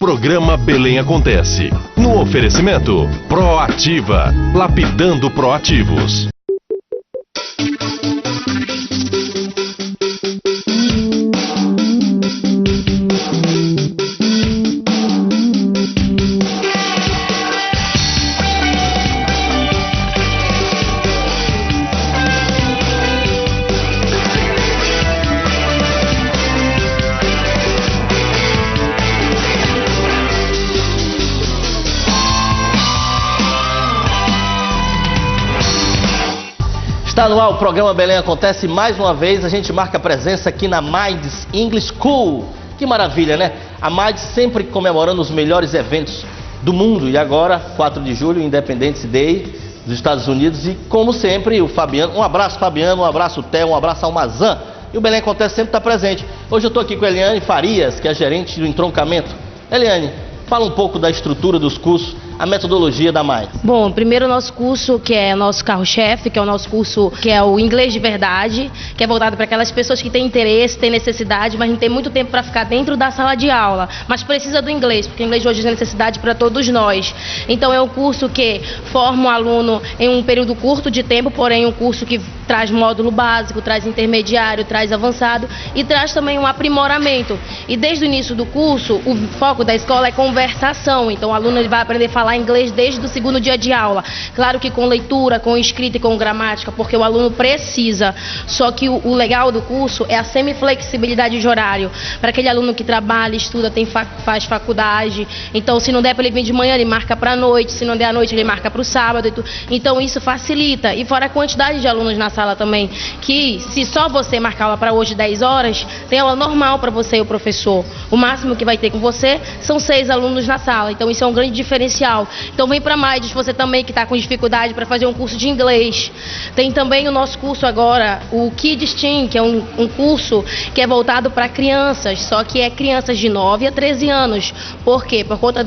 Programa Belém Acontece. No oferecimento Proativa, lapidando proativos. Está no ar o programa Belém Acontece. Mais uma vez a gente marca presença aqui na Minds English School. Que maravilha, né? A Minds sempre comemorando os melhores eventos do mundo. E agora, 4 de julho, Independence Day dos Estados Unidos. E como sempre, o Fabiano. Um abraço, Fabiano. Um abraço, Theo. Um abraço, Almazan. E o Belém Acontece sempre está presente. Hoje eu estou aqui com a Eliane Farias, que é a gerente do entroncamento. Eliane, fala um pouco da estrutura dos cursos, a metodologia da Minds. Bom, primeiro o nosso curso, que é o nosso carro-chefe, que é o nosso curso que é o Inglês de Verdade, que é voltado para aquelas pessoas que têm interesse, têm necessidade, mas não tem muito tempo para ficar dentro da sala de aula, mas precisa do inglês, porque o inglês hoje é necessidade para todos nós. Então é um curso que forma o aluno em um período curto de tempo, porém um curso que traz módulo básico, traz intermediário, traz avançado e traz também um aprimoramento. E desde o início do curso, o foco da escola é conversação, então o aluno ele vai aprender a falar inglês desde o segundo dia de aula. Claro que com leitura, com escrita e com gramática, porque o aluno precisa. Só que o legal do curso é a semiflexibilidade de horário. Para aquele aluno que trabalha, estuda, faz faculdade. Então, se não der para ele vir de manhã, ele marca para a noite. Se não der à noite, ele marca para o sábado. Então, isso facilita. E fora a quantidade de alunos na sala também, que se só você marcar aula para hoje 10 horas, tem aula normal para você e o professor. O máximo que vai ter com você são 6 alunos na sala. Então, isso é um grande diferencial. Então vem para Minds, você também que está com dificuldade para fazer um curso de inglês. Tem também o nosso curso agora, o Kids Team, que é um curso que é voltado para crianças, só que é crianças de 9 a 13 anos. Por quê? Por conta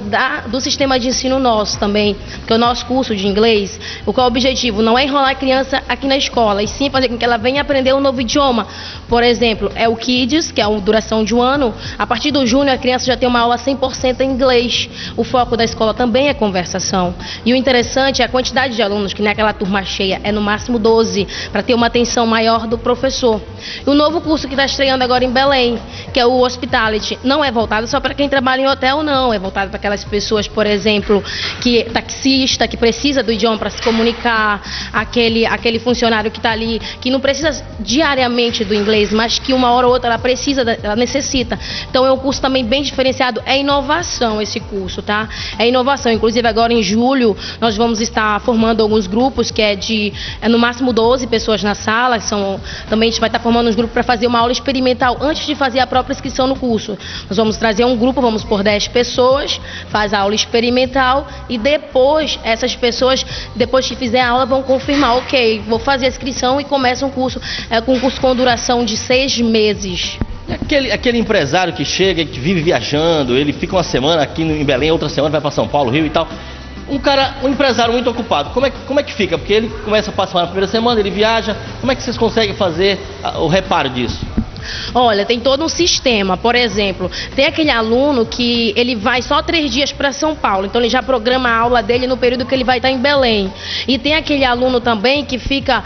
do sistema de ensino nosso também, porque o nosso curso de inglês, qual é o objetivo? Não é enrolar a criança aqui na escola, e sim fazer com que ela venha aprender um novo idioma. Por exemplo, é o Kids, que é a duração de um ano. A partir do júnior, a criança já tem uma aula 100% em inglês. O foco da escola também é conversação. E o interessante é a quantidade de alunos, que naquela turma cheia é no máximo 12, para ter uma atenção maior do professor. E o novo curso que está estreando agora em Belém, que é o Hospitality, não é voltado só para quem trabalha em hotel, não. É voltado para aquelas pessoas, por exemplo, que taxista, que precisa do idioma para se comunicar, aquele funcionário que está ali, que não precisa diariamente do inglês, mas que uma hora ou outra ela necessita. Então é um curso também bem diferenciado. É inovação esse curso, tá? É inovação. Inclusive agora em julho nós vamos estar formando alguns grupos que é no máximo 12 pessoas na sala. Também a gente vai estar formando uns grupos para fazer uma aula experimental antes de fazer a própria inscrição no curso. Nós vamos trazer um grupo, vamos por 10 pessoas, faz a aula experimental e depois essas pessoas, depois que fizer a aula, vão confirmar, ok, vou fazer a inscrição e começa um curso, com um curso com duração de 6 meses. Aquele empresário que chega e que vive viajando, ele fica uma semana aqui em Belém, outra semana vai para São Paulo, Rio e tal. Um empresário muito ocupado, como é que fica? Porque ele começa a passar na primeira semana, ele viaja, como é que vocês conseguem fazer o reparo disso? Olha, tem todo um sistema. Por exemplo, tem aquele aluno que ele vai só 3 dias para São Paulo, então ele já programa a aula dele no período que ele vai estar em Belém. E tem aquele aluno também que fica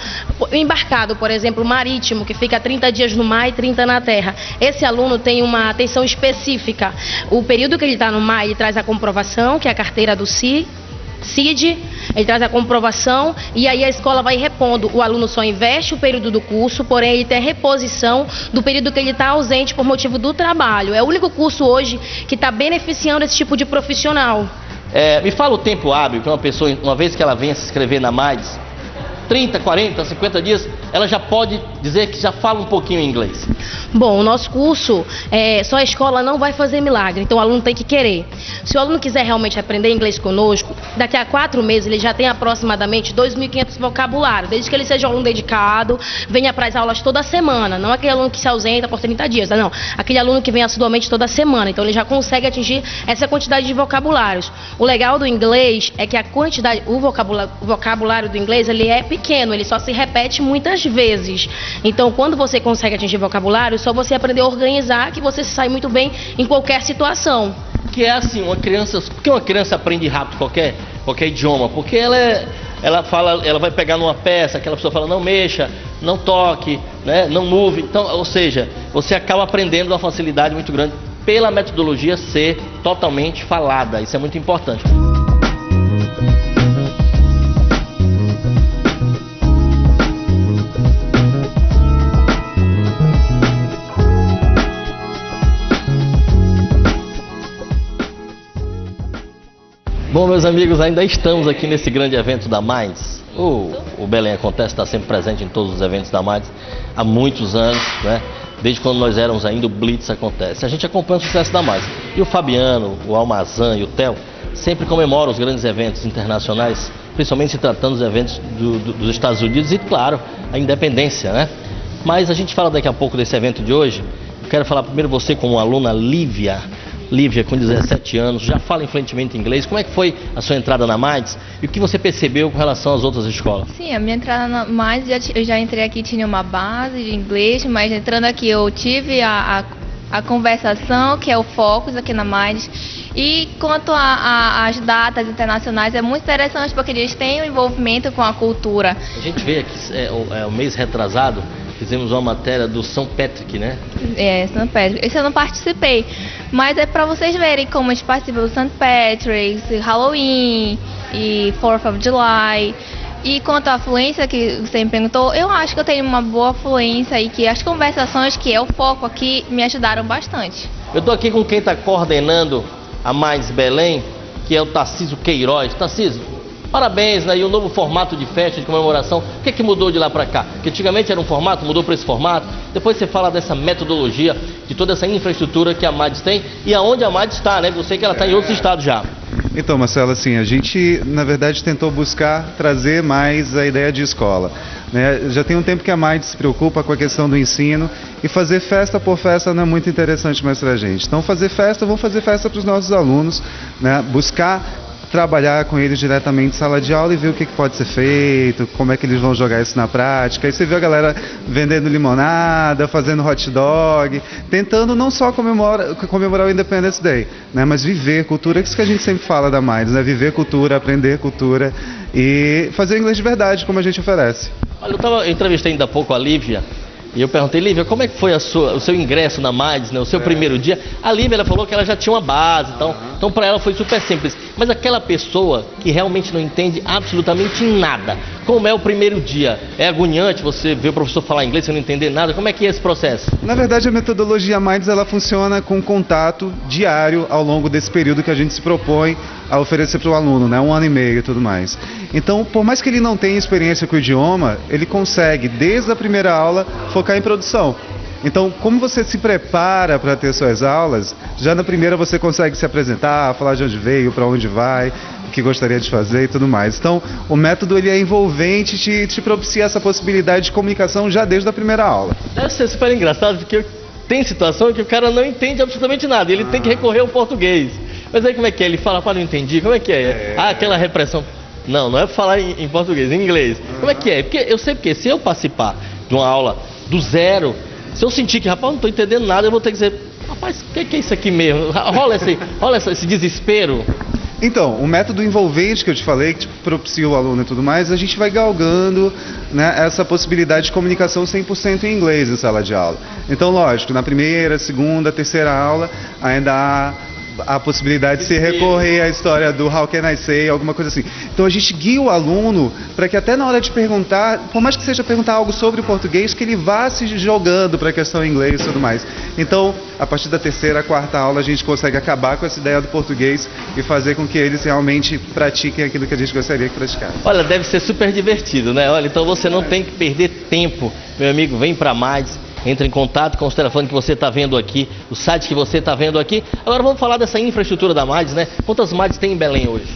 embarcado, por exemplo, marítimo, que fica 30 dias no mar e 30 na terra. Esse aluno tem uma atenção específica. O período que ele está no mar, ele traz a comprovação, que é a carteira do CID, ele traz a comprovação e aí a escola vai repondo. O aluno só investe o período do curso, porém ele tem a reposição do período que ele está ausente por motivo do trabalho. É o único curso hoje que está beneficiando esse tipo de profissional. Me fala o tempo hábil que uma pessoa, uma vez que ela venha se inscrever na Minds, 30, 40, 50 dias, ela já pode dizer que já fala um pouquinho inglês. Bom, o nosso curso, só a escola não vai fazer milagre, então o aluno tem que querer. Se o aluno quiser realmente aprender inglês conosco, daqui a 4 meses ele já tem aproximadamente 2.500 vocabulários, desde que ele seja um aluno dedicado, venha para as aulas toda semana, não aquele aluno que se ausenta por 30 dias, não, aquele aluno que vem assiduamente toda semana, então ele já consegue atingir essa quantidade de vocabulários. O legal do inglês é que a quantidade, o vocabulário do inglês, ele é pequeno, ele só se repete muitas vezes. Então, quando você consegue atingir vocabulário, é só você aprender a organizar, que você se sai muito bem em qualquer situação. que é assim, por que uma criança aprende rápido qualquer idioma? Porque ela vai pegar numa peça, aquela pessoa fala, não mexa, não toque, né, não move. Então, ou seja, você acaba aprendendo de uma facilidade muito grande pela metodologia ser totalmente falada. Isso é muito importante. Bom, meus amigos, ainda estamos aqui nesse grande evento da Minds. O Belém Acontece está sempre presente em todos os eventos da Minds há muitos anos, né? Desde quando nós éramos ainda, o Blitz Acontece. A gente acompanha o sucesso da Minds. E o Fabiano, o Almazan e o Theo sempre comemoram os grandes eventos internacionais, principalmente se tratando dos eventos dos Estados Unidos e, claro, a independência, né? Mas a gente fala daqui a pouco desse evento de hoje. Eu quero falar primeiro você como aluna Lívia, com 17 anos, já fala fluentemente inglês. Como é que foi a sua entrada na Minds e o que você percebeu com relação às outras escolas? Sim, a minha entrada na Minds, eu já entrei aqui, tinha uma base de inglês, mas entrando aqui eu tive a conversação, que é o Focus aqui na Minds. E quanto às datas internacionais, é muito interessante porque eles têm um envolvimento com a cultura. A gente vê aqui, o mês retrasado, fizemos uma matéria do São Patrick, né? São Patrick. Esse eu não participei, mas é para vocês verem como a gente participa do St. Patrick's, Halloween e 4th of July. E quanto à fluência que você me perguntou, eu acho que eu tenho uma boa fluência e que as conversações, que é o foco aqui, me ajudaram bastante. Eu estou aqui com quem está coordenando a Minds Belém, que é o Tarcísio Queiroz. Tarcísio, parabéns, né? E o novo formato de festa, de comemoração, o que é que mudou de lá para cá? Porque antigamente era um formato, mudou para esse formato. Depois você fala dessa metodologia, de toda essa infraestrutura que a Minds tem e aonde a Minds está, né? Eu sei que ela está em outros estados já. Então, Marcelo, assim, a gente, na verdade, tentou buscar trazer mais a ideia de escola, né? Já tem um tempo que a Minds se preocupa com a questão do ensino e fazer festa por festa não é muito interessante mais para a gente. Então, vamos fazer festa para os nossos alunos, né? Buscar trabalhar com eles diretamente em sala de aula e ver o que pode ser feito, como é que eles vão jogar isso na prática. Aí você vê a galera vendendo limonada, fazendo hot dog, tentando não só comemorar o Independence Day, né, mas viver cultura, isso que a gente sempre fala da Minds, né, viver cultura, aprender cultura e fazer inglês de verdade, como a gente oferece. Olha, eu entrevistei ainda há pouco a Lívia. E eu perguntei, Lívia, como é que foi o seu ingresso na Minds, né, o seu primeiro dia? A Lívia, ela falou que ela já tinha uma base, então para ela foi super simples. Mas aquela pessoa que realmente não entende absolutamente nada, como é o primeiro dia? É agoniante você ver o professor falar inglês e não entender nada? Como é que é esse processo? Na verdade, a metodologia Minds, ela funciona com contato diário ao longo desse período que a gente se propõe a oferecer para o aluno, né, 1 ano e meio e tudo mais. Então, por mais que ele não tenha experiência com o idioma, ele consegue, desde a primeira aula, focar em produção. Então, como você se prepara para ter suas aulas, já na primeira você consegue se apresentar, falar de onde veio, para onde vai, o que gostaria de fazer e tudo mais. Então, o método ele é envolvente e te propicia essa possibilidade de comunicação já desde a primeira aula. Deve ser super engraçado, porque tem situação que o cara não entende absolutamente nada, ele tem que recorrer ao português. Mas aí como é que é? Ele fala, não entendi, como é que é? Aquela repressão. Não é falar em português, em inglês. Como é que é? Porque eu sei porque se eu participar de uma aula do zero, se eu sentir que, rapaz, não estou entendendo nada, eu vou ter que dizer, rapaz, o que é isso aqui mesmo? Rola esse desespero. Então, o método envolvente que eu te falei, que propicia o aluno e tudo mais, a gente vai galgando, né, essa possibilidade de comunicação 100% em inglês em sala de aula. Então, lógico, na primeira, segunda, terceira aula, ainda há a possibilidade de se recorrer à história do how can I say, alguma coisa assim. Então a gente guia o aluno para que até na hora de perguntar, por mais que seja perguntar algo sobre o português, que ele vá se jogando para a questão em inglês e tudo mais. Então, a partir da terceira, quarta aula, a gente consegue acabar com essa ideia do português e fazer com que eles realmente pratiquem aquilo que a gente gostaria que praticassem. Olha, deve ser super divertido, né? Olha, então você não tem que perder tempo, meu amigo, vem para Minds. Entre em contato com os telefones que você está vendo aqui, o site que você está vendo aqui. Agora vamos falar dessa infraestrutura da Minds, né? Quantas Minds tem em Belém hoje?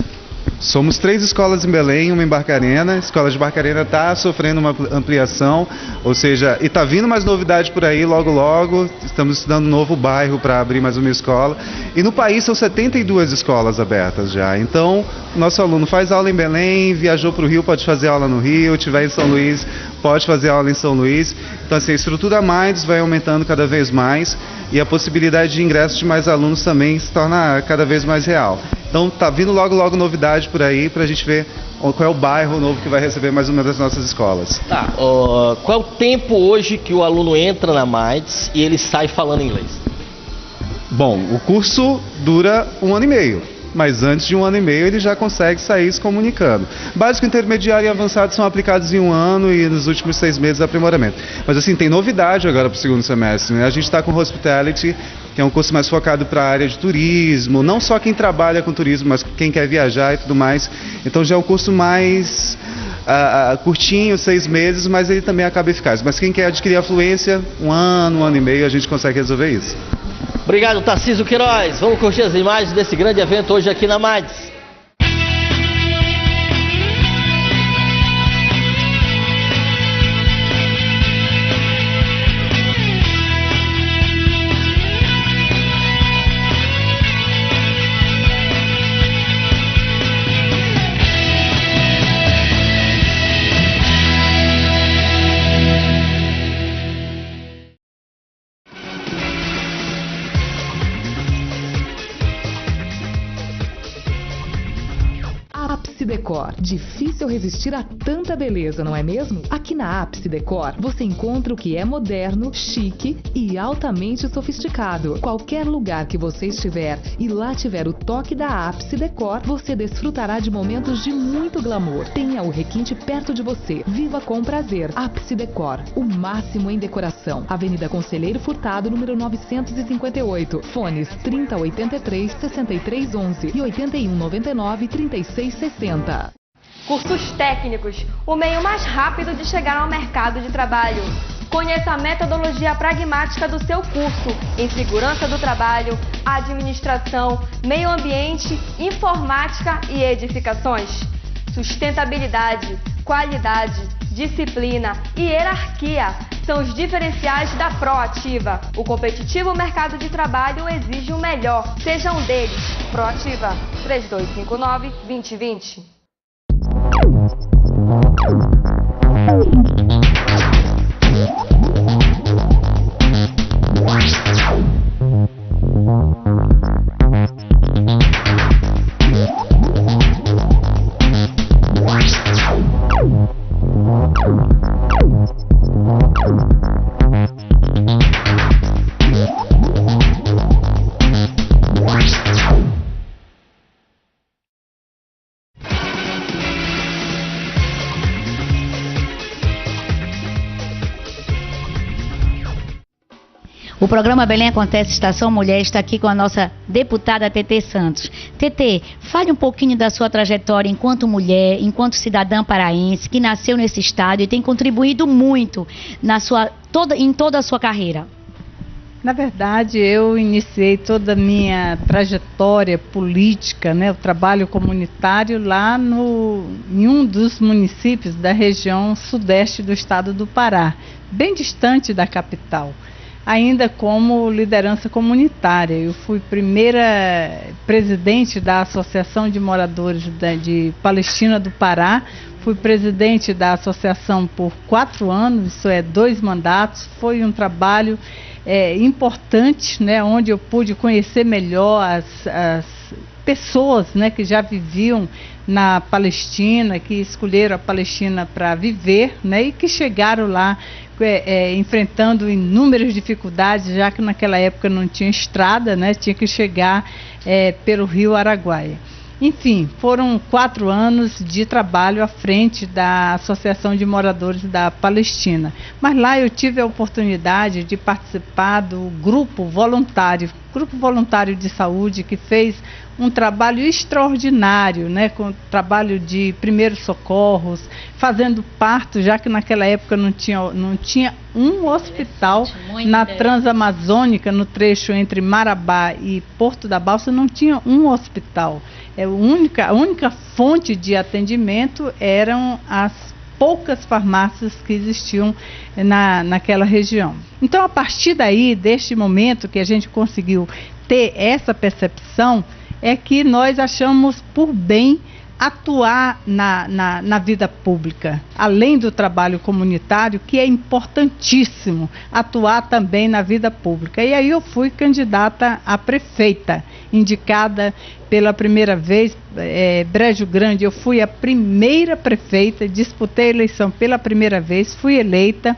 Somos 3 escolas em Belém, uma em Barcarena. A escola de Barcarena está sofrendo uma ampliação, ou seja, e está vindo mais novidade por aí, logo logo. Estamos estudando um novo bairro para abrir mais uma escola. E no país são 72 escolas abertas já. Então, nosso aluno faz aula em Belém, viajou para o Rio, pode fazer aula no Rio, estiver em São Luís, pode fazer aula em São Luís. Então, assim, a estrutura Minds vai aumentando cada vez mais e a possibilidade de ingresso de mais alunos também se torna cada vez mais real. Então tá vindo logo novidade por aí pra gente ver qual é o bairro novo que vai receber mais uma das nossas escolas. Tá, qual é o tempo hoje que o aluno entra na Minds e ele sai falando inglês? Bom, o curso dura 1 ano e meio, mas antes de 1 ano e meio ele já consegue sair se comunicando. Básico, intermediário e avançado são aplicados em 1 ano e nos últimos 6 meses aprimoramento. Mas assim, tem novidade agora para o segundo semestre, né? A gente está com Hospitality, que é um curso mais focado para a área de turismo, não só quem trabalha com turismo, mas quem quer viajar e tudo mais. Então já é um curso mais curtinho, 6 meses, mas ele também acaba eficaz. Mas quem quer adquirir a fluência, 1 ano e meio, a gente consegue resolver isso. Obrigado, Tarcísio Queiroz. Vamos curtir as imagens desse grande evento hoje aqui na Minds. Ápice Decor. Difícil resistir a tanta beleza, não é mesmo? Aqui na Ápice Decor, você encontra o que é moderno, chique e altamente sofisticado. Qualquer lugar que você estiver e lá tiver o toque da Ápice Decor, você desfrutará de momentos de muito glamour. Tenha o requinte perto de você. Viva com prazer. Ápice Decor, o máximo em decoração. Avenida Conselheiro Furtado, número 958. Fones 3083-6311 e 8199-3660. Cursos técnicos, o meio mais rápido de chegar ao mercado de trabalho. Conheça a metodologia pragmática do seu curso em segurança do trabalho, administração, meio ambiente, informática e edificações. Sustentabilidade, qualidade, disciplina e hierarquia são os diferenciais da Proativa. O competitivo mercado de trabalho exige o melhor. Seja um deles. Proativa 3259-2020. O programa Belém Acontece Estação Mulher está aqui com a nossa deputada TT Santos. TT, fale um pouquinho da sua trajetória enquanto mulher, enquanto cidadã paraense, que nasceu nesse estado e tem contribuído muito em toda a sua carreira. Na verdade, eu iniciei toda a minha trajetória política, né, o trabalho comunitário lá em um dos municípios da região sudeste do estado do Pará, bem distante da capital. Ainda como liderança comunitária. Eu fui primeira presidente da Associação de Moradores de Palestina do Pará, fui presidente da associação por 4 anos, isso é, 2 mandatos. Foi um trabalho importante, né, onde eu pude conhecer melhor as pessoas, né, que já viviam na Palestina, que escolheram a Palestina para viver, né, e que chegaram lá enfrentando inúmeras dificuldades, já que naquela época não tinha estrada, né, tinha que chegar pelo Rio Araguaia. Enfim, foram 4 anos de trabalho à frente da Associação de Moradores da Palestina. Mas lá eu tive a oportunidade de participar do Grupo Voluntário de Saúde, que fez um trabalho extraordinário, né, com trabalho de primeiros socorros, fazendo parto, já que naquela época não tinha um hospital na Transamazônica, no trecho entre Marabá e Porto da Balsa, não tinha um hospital. a única fonte de atendimento eram as poucas farmácias que existiam naquela região. Então, a partir daí, deste momento que a gente conseguiu ter essa percepção, é que nós achamos por bem atuar na vida pública, além do trabalho comunitário, que é importantíssimo, atuar também na vida pública. E aí eu fui candidata a prefeita, indicada pela primeira vez, Brejo Grande. Eu fui a primeira prefeita, disputei a eleição pela primeira vez, fui eleita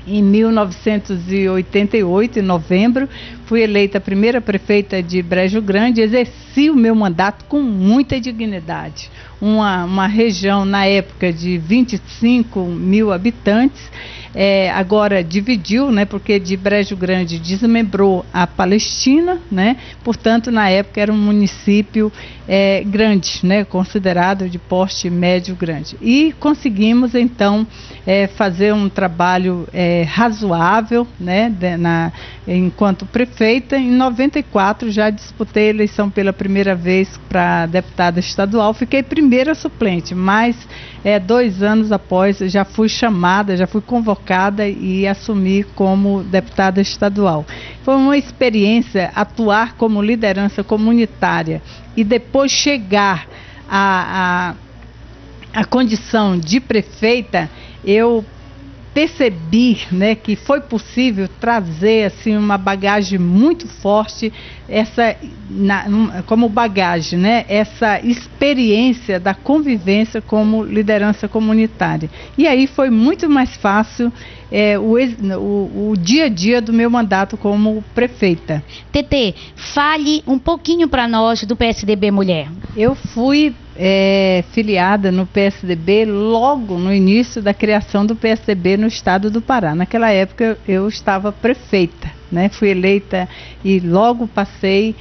em 1988, em novembro, fui eleita a primeira prefeita de Brejo Grande, exerci o meu mandato com muita dignidade. Uma região, na época, de 25 mil habitantes, agora dividiu, né, porque de Brejo Grande desmembrou a Palestina, né, portanto, na época era um município grande, né, considerado de porte médio grande. E conseguimos, então, fazer um trabalho razoável, né, enquanto prefeita. Em 94 já disputei a eleição pela primeira vez para deputada estadual, fiquei primeira suplente, mas 2 anos após já fui chamada, já fui convocada e assumi como deputada estadual. Foi uma experiência atuar como liderança comunitária e depois chegar à condição de prefeita. Eu percebi, né, que foi possível trazer assim uma bagagem muito forte, como bagagem, né, essa experiência da convivência como liderança comunitária. E aí foi muito mais fácil o dia a dia do meu mandato como prefeita. Tetê, fale um pouquinho para nós do PSDB Mulher. Eu fui filiada no PSDB logo no início da criação do PSDB no estado do Pará. Naquela época eu estava prefeita, né? Fui eleita e logo passei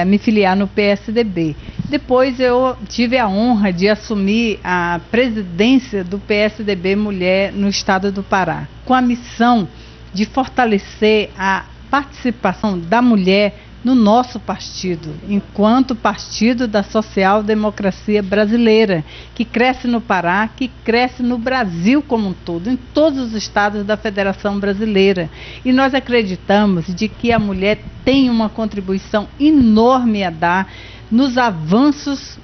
a me filiar no PSDB. Depois eu tive a honra de assumir a presidência do PSDB Mulher no estado do Pará, com a missão de fortalecer a participação da mulher no nosso partido, enquanto partido da social-democracia brasileira, que cresce no Pará, que cresce no Brasil como um todo, em todos os estados da Federação Brasileira. E nós acreditamos de que a mulher tem uma contribuição enorme a dar nos avanços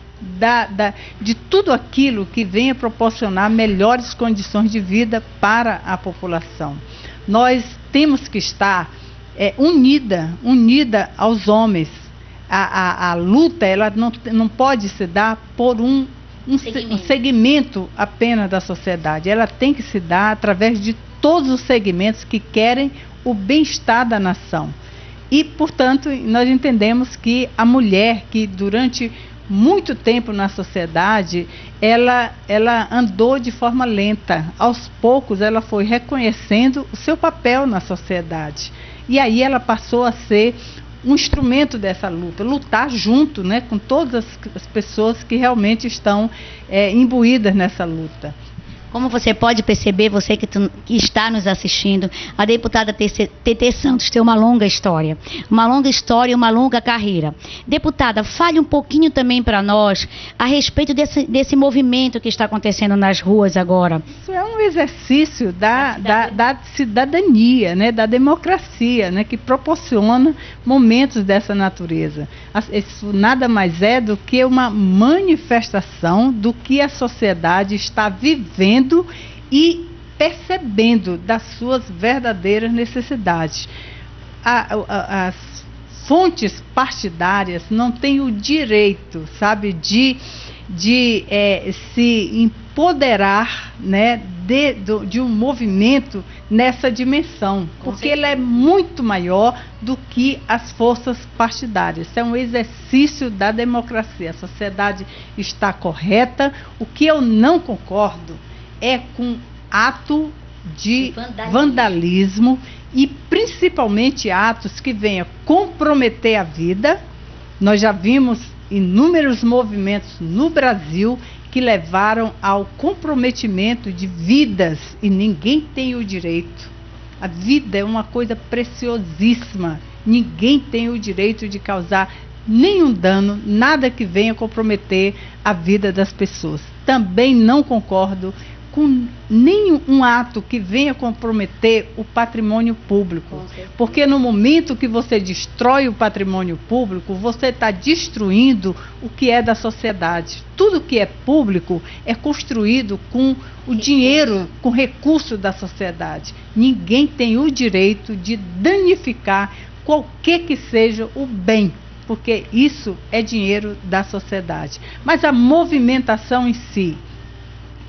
de tudo aquilo que venha proporcionar melhores condições de vida para a população. Nós temos que estar unida aos homens. A luta ela não pode se dar por um segmento apenas da sociedade. Ela tem que se dar através de todos os segmentos que querem o bem-estar da nação. E, portanto, nós entendemos que a mulher, que durante muito tempo na sociedade, ela andou de forma lenta. Aos poucos ela foi reconhecendo o seu papel na sociedade. E aí ela passou a ser um instrumento dessa luta, lutar junto, né, com todas as pessoas que realmente estão imbuídas nessa luta. Como você pode perceber, você que está nos assistindo, a deputada Tetê Santos tem uma longa história, e uma longa carreira. Deputada, fale um pouquinho também para nós a respeito desse movimento que está acontecendo nas ruas agora. Isso é um exercício da cidadania, né, da democracia, né, que proporciona momentos dessa natureza. Isso nada mais é do que uma manifestação do que a sociedade está vivendo e percebendo das suas verdadeiras necessidades. As fontes partidárias não têm o direito, sabe, de se empoderar, né, de um movimento nessa dimensão, porque ele é muito maior do que as forças partidárias. É um exercício da democracia. A sociedade está correta. O que eu não concordo é com ato de vandalismo e principalmente atos que venham comprometer a vida. Nós já vimos inúmeros movimentos no Brasil que levaram ao comprometimento de vidas e ninguém tem o direito. A vida é uma coisa preciosíssima. Ninguém tem o direito de causar nenhum dano, nada que venha comprometer a vida das pessoas. Também não concordo com nenhum ato que venha comprometer o patrimônio público, porque no momento que você destrói o patrimônio público, você está destruindo o que é da sociedade. Tudo que é público é construído com o dinheiro, com recurso da sociedade. Ninguém tem o direito de danificar qualquer que seja o bem, porque isso é dinheiro da sociedade. Mas a movimentação em si,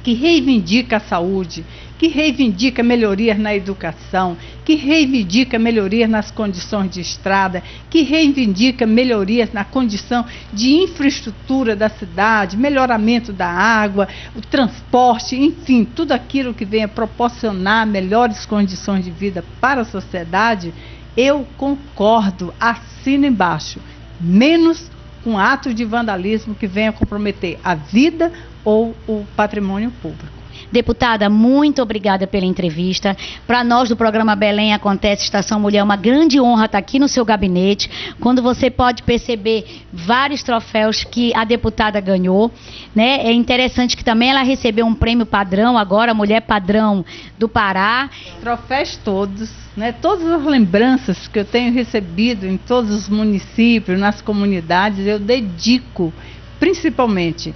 que reivindica a saúde, que reivindica melhorias na educação, que reivindica melhorias nas condições de estrada, que reivindica melhorias na condição de infraestrutura da cidade, melhoramento da água, o transporte, enfim, tudo aquilo que venha proporcionar melhores condições de vida para a sociedade, eu concordo, assino embaixo, menos com atos de vandalismo que venha comprometer a vida ou o patrimônio público. Deputada, muito obrigada pela entrevista. Para nós do programa Belém Acontece Estação Mulher, é uma grande honra estar aqui no seu gabinete, quando você pode perceber vários troféus que a deputada ganhou, né? É interessante que também ela recebeu um prêmio padrão, agora Mulher Padrão do Pará. Troféus todos, né? Todas as lembranças que eu tenho recebido em todos os municípios, nas comunidades, eu dedico principalmente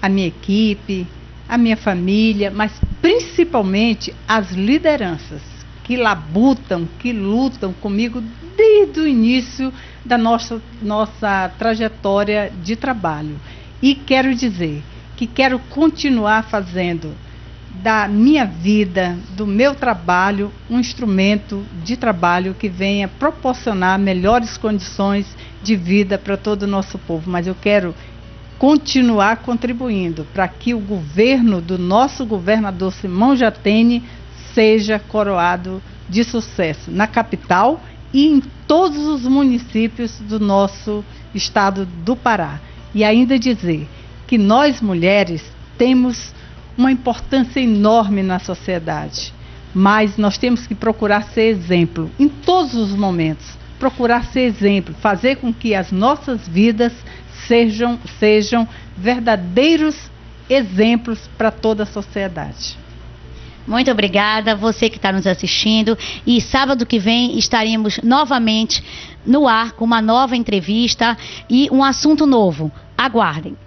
à minha equipe, a minha família, mas principalmente as lideranças que labutam, que lutam comigo desde o início da nossa trajetória de trabalho. E quero dizer que quero continuar fazendo da minha vida, do meu trabalho, um instrumento de trabalho que venha proporcionar melhores condições de vida para todo o nosso povo. Mas eu quero continuar contribuindo para que o governo do nosso governador Simão Jatene seja coroado de sucesso na capital e em todos os municípios do nosso estado do Pará. E ainda dizer que nós mulheres temos uma importância enorme na sociedade, mas nós temos que procurar ser exemplo em todos os momentos, procurar ser exemplo, fazer com que as nossas vidas sejam verdadeiros exemplos para toda a sociedade. Muito obrigada, você que está nos assistindo. E sábado que vem estaremos novamente no ar com uma nova entrevista e um assunto novo. Aguardem.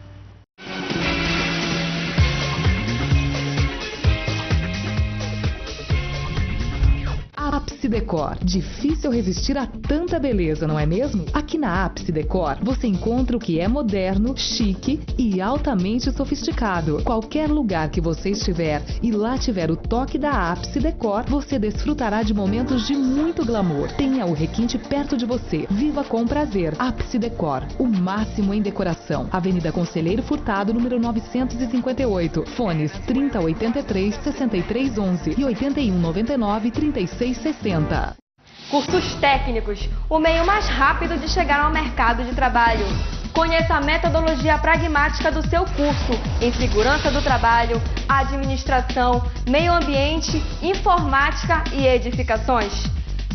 Ápice Decor. Difícil resistir a tanta beleza, não é mesmo? Aqui na Ápice Decor, você encontra o que é moderno, chique e altamente sofisticado. Qualquer lugar que você estiver e lá tiver o toque da Ápice Decor, você desfrutará de momentos de muito glamour. Tenha o requinte perto de você. Viva com prazer. Ápice Decor, o máximo em decoração. Avenida Conselheiro Furtado, número 958. Fones 3083-6311 e 8199-3660. Cursos técnicos, o meio mais rápido de chegar ao mercado de trabalho. Conheça a metodologia pragmática do seu curso em segurança do trabalho, administração, meio ambiente, informática e edificações.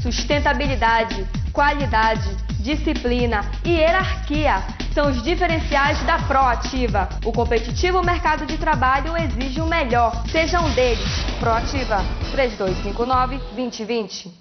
Sustentabilidade, qualidade, disciplina e hierarquia são os diferenciais da Proativa. O competitivo mercado de trabalho exige o melhor. Seja um deles. Proativa 3259-2020.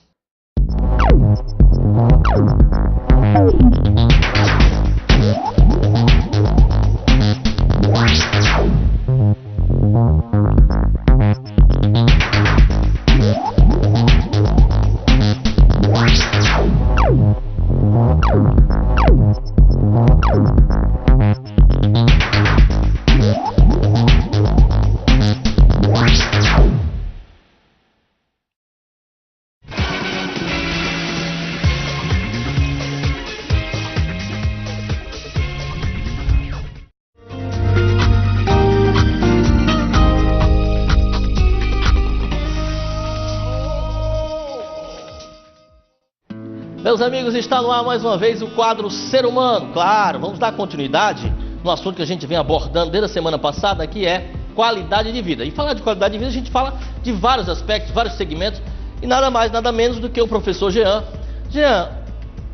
Meus amigos, está no ar mais uma vez o quadro Ser Humano. Claro, vamos dar continuidade no assunto que a gente vem abordando desde a semana passada, que é qualidade de vida. E falar de qualidade de vida, a gente fala de vários aspectos, vários segmentos, e nada mais, nada menos do que o professor Jean. Jean,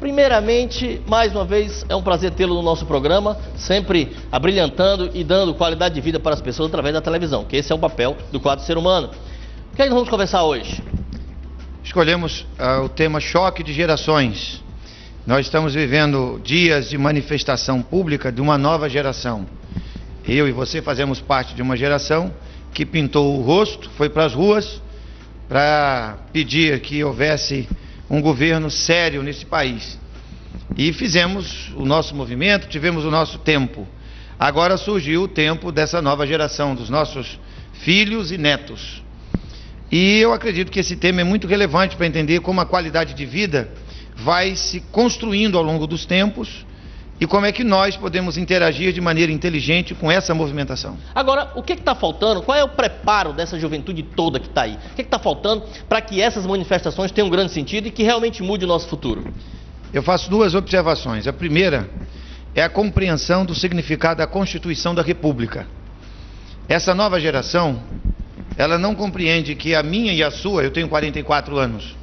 Primeiramente, mais uma vez, é um prazer tê-lo no nosso programa, sempre abrilhantando e dando qualidade de vida para as pessoas através da televisão, que esse é o papel do quadro Ser Humano. O que é que nós vamos conversar hoje? Escolhemos o tema choque de gerações. Nós estamos vivendo dias de manifestação pública de uma nova geração. Eu e você fazemos parte de uma geração que pintou o rosto, foi para as ruas para pedir que houvesse um governo sério nesse país. E fizemos o nosso movimento, tivemos o nosso tempo. Agora surgiu o tempo dessa nova geração, dos nossos filhos e netos. E eu acredito que esse tema é muito relevante para entender como a qualidade de vida vai se construindo ao longo dos tempos e como é que nós podemos interagir de maneira inteligente com essa movimentação. Agora, o que está faltando? Qual é o preparo dessa juventude toda que está aí? O que está faltando para que essas manifestações tenham um grande sentido e que realmente mude o nosso futuro? Eu faço duas observações. A primeira é a compreensão do significado da Constituição da República. Essa nova geração, ela não compreende que a minha e a sua, eu tenho 44 anos,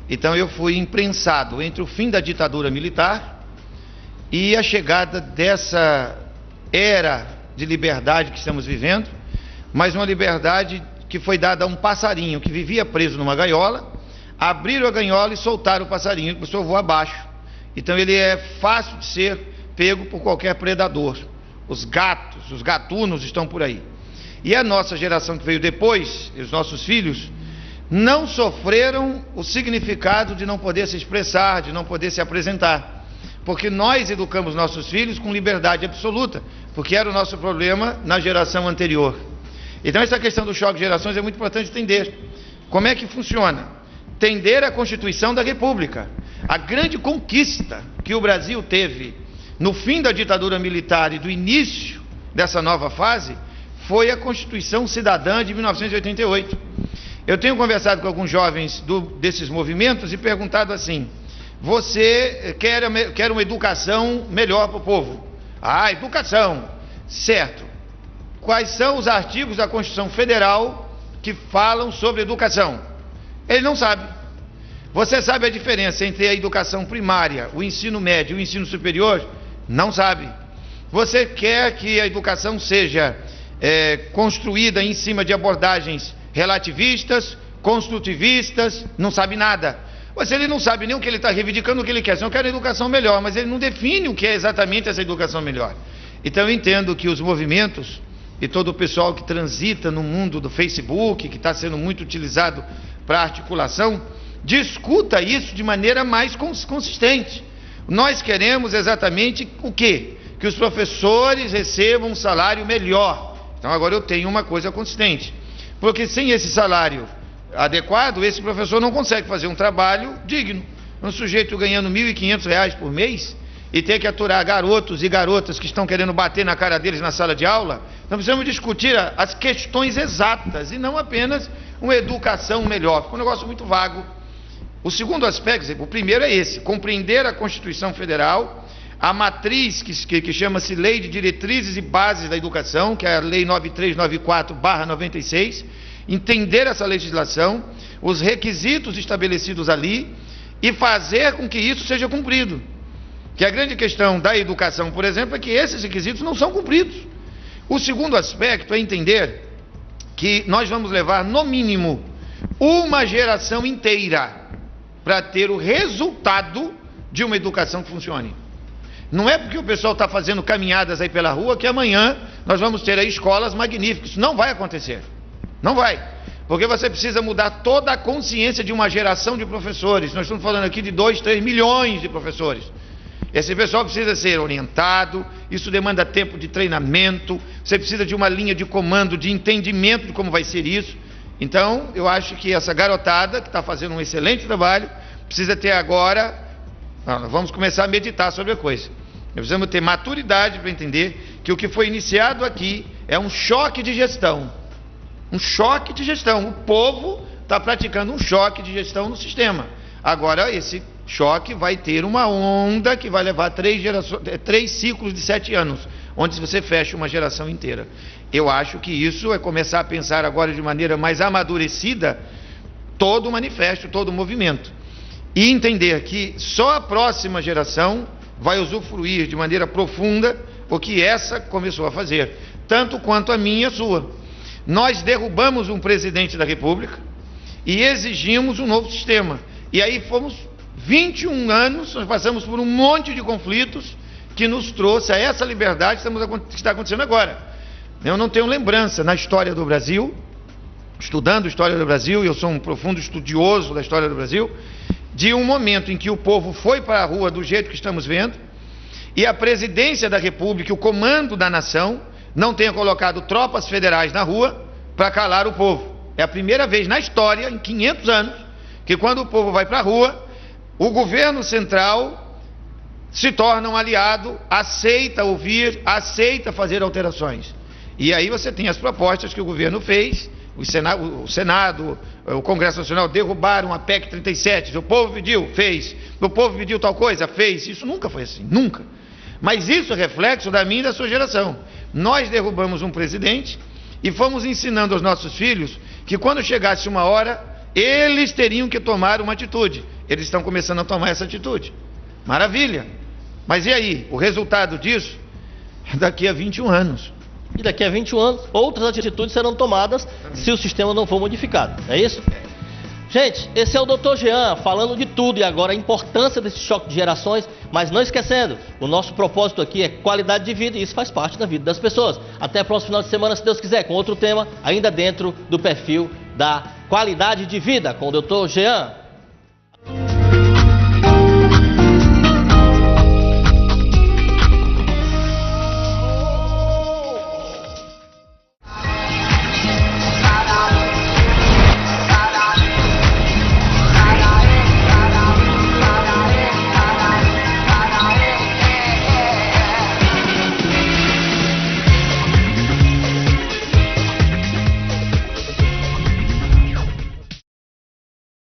então eu fui imprensado entre o fim da ditadura militar e a chegada dessa era de liberdade que estamos vivendo, mas uma liberdade que foi dada a um passarinho que vivia preso numa gaiola, abriram a gaiola e soltaram o passarinho, que começou a voar abaixo. Então ele é fácil de ser pego por qualquer predador. Os gatos, os gatunos estão por aí. E a nossa geração que veio depois, os nossos filhos, não sofreram o significado de não poder se expressar, de não poder se apresentar. Porque nós educamos nossos filhos com liberdade absoluta, porque era o nosso problema na geração anterior. Então essa questão do choque de gerações é muito importante entender. Como é que funciona? Entender a Constituição da República. A grande conquista que o Brasil teve no fim da ditadura militar e do início dessa nova fase foi a Constituição Cidadã de 1988. Eu tenho conversado com alguns jovens desses movimentos e perguntado assim: você quer uma educação melhor para o povo? Ah, educação, certo. Quais são os artigos da Constituição Federal que falam sobre educação? Ele não sabe. Você sabe a diferença entre a educação primária, o ensino médio e o ensino superior? Não sabe. Você quer que a educação seja construída em cima de abordagens relativistas, construtivistas? Não sabe nada. Mas ele não sabe nem o que ele está reivindicando, o que ele quer. Não quer uma educação melhor, mas ele não define o que é exatamente essa educação melhor. Então eu entendo que os movimentos e todo o pessoal que transita no mundo do Facebook, que está sendo muito utilizado para articulação, discuta isso de maneira mais consistente. Nós queremos exatamente o quê? Que os professores recebam um salário melhor. Então agora eu tenho uma coisa consistente, porque sem esse salário adequado, esse professor não consegue fazer um trabalho digno. Um sujeito ganhando R$ 1.500 por mês e ter que aturar garotos e garotas que estão querendo bater na cara deles na sala de aula, nós precisamos discutir as questões exatas e não apenas uma educação melhor. Ficou um negócio muito vago. O segundo aspecto, o primeiro é esse: compreender a Constituição Federal, a matriz que chama-se Lei de Diretrizes e Bases da Educação, que é a Lei 9394/96, entender essa legislação, os requisitos estabelecidos ali e fazer com que isso seja cumprido. Que a grande questão da educação, por exemplo, é que esses requisitos não são cumpridos. O segundo aspecto é entender que nós vamos levar, no mínimo, uma geração inteira para ter o resultado de uma educação que funcione. Não é porque o pessoal está fazendo caminhadas aí pela rua que amanhã nós vamos ter aí escolas magníficas. Isso não vai acontecer. Não vai. Porque você precisa mudar toda a consciência de uma geração de professores. Nós estamos falando aqui de 2, 3 milhões de professores. Esse pessoal precisa ser orientado, isso demanda tempo de treinamento, você precisa de uma linha de comando, de entendimento de como vai ser isso. Então, eu acho que essa garotada, que está fazendo um excelente trabalho, precisa ter agora, nós vamos começar a meditar sobre a coisa. Nós precisamos ter maturidade para entender que o que foi iniciado aqui é um choque de gestão. Um choque de gestão. O povo está praticando um choque de gestão no sistema. Agora, esse choque vai ter uma onda que vai levar 3 ciclos de 7 anos, onde você fecha uma geração inteira. Eu acho que isso é começar a pensar agora de maneira mais amadurecida todo o manifesto, todo o movimento. e entender que só a próxima geração vai usufruir de maneira profunda o que essa começou a fazer, tanto quanto a minha e a sua. Nós derrubamos um presidente da República e exigimos um novo sistema. E aí fomos 21 anos, nós passamos por um monte de conflitos que nos trouxe a essa liberdade que está acontecendo agora. Eu não tenho lembrança na história do Brasil, estudando a história do Brasil, e eu sou um profundo estudioso da história do Brasil, de um momento em que o povo foi para a rua do jeito que estamos vendo, e a presidência da República, o comando da nação, não tenha colocado tropas federais na rua para calar o povo. É a primeira vez na história, em 500 anos, que quando o povo vai para a rua, o governo central se torna um aliado, aceita ouvir, aceita fazer alterações. E aí você tem as propostas que o governo fez, o Senado, o Congresso Nacional derrubaram a PEC 37, o povo pediu, fez, o povo pediu tal coisa, fez. Isso nunca foi assim, nunca. Mas isso é reflexo da minha e da sua geração. Nós derrubamos um presidente e fomos ensinando aos nossos filhos que quando chegasse uma hora, eles teriam que tomar uma atitude. Eles estão começando a tomar essa atitude. Maravilha! Mas e aí? O resultado disso é daqui a 21 anos. E daqui a 21 anos, outras atitudes serão tomadas se o sistema não for modificado. É isso? Gente, esse é o Dr. Jean falando de tudo e agora a importância desse choque de gerações, mas não esquecendo, o nosso propósito aqui é qualidade de vida e isso faz parte da vida das pessoas. Até o próximo final de semana, se Deus quiser, com outro tema, ainda dentro do perfil da qualidade de vida, com o Dr. Jean.